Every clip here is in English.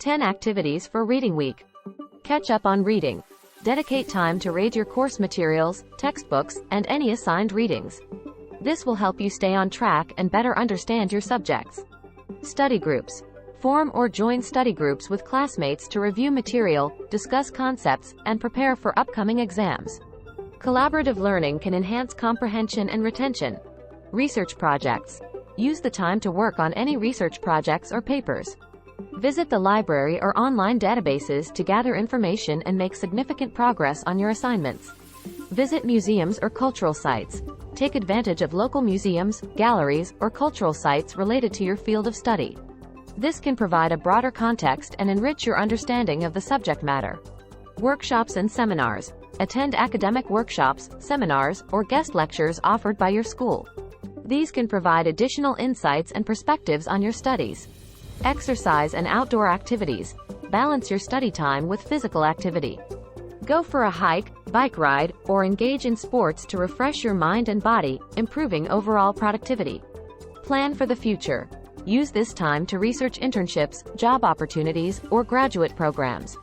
10 activities for Reading Week. Catch up on reading. Dedicate time to read your course materials, textbooks, and any assigned readings. This will help you stay on track and better understand your subjects. Study groups. Form or join study groups with classmates to review material, discuss concepts, and prepare for upcoming exams. Collaborative learning can enhance comprehension and retention. Research projects. Use the time to work on any research projects or papers. Visit the library or online databases to gather information and make significant progress on your assignments. Visit museums or cultural sites. Take advantage of local museums, galleries, or cultural sites related to your field of study. This can provide a broader context and enrich your understanding of the subject matter. Workshops and seminars. Attend academic workshops, seminars, or guest lectures offered by your school. These can provide additional insights and perspectives on your studies. Exercise and outdoor activities. Balance your study time with physical activity. Go for a hike, bike ride, or engage in sports to refresh your mind and body, improving overall productivity. Plan for the future. Use this time to research internships, job opportunities, or graduate programs.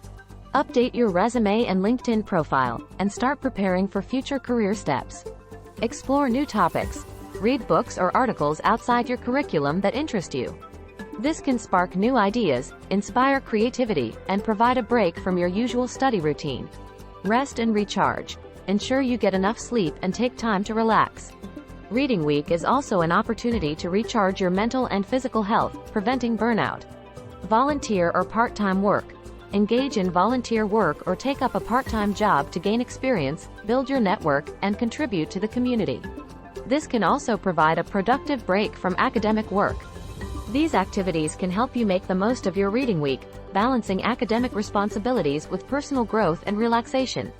Update your resume and LinkedIn profile, and start preparing for future career steps. Explore new topics. Read books or articles outside your curriculum that interest you. This can spark new ideas, inspire creativity, and provide a break from your usual study routine. Rest and recharge. Ensure you get enough sleep and take time to relax. Reading Week is also an opportunity to recharge your mental and physical health, preventing burnout. Volunteer or part-time work. Engage in volunteer work or take up a part-time job to gain experience, build your network, and contribute to the community. This can also provide a productive break from academic work. These activities can help you make the most of your reading week, balancing academic responsibilities with personal growth and relaxation.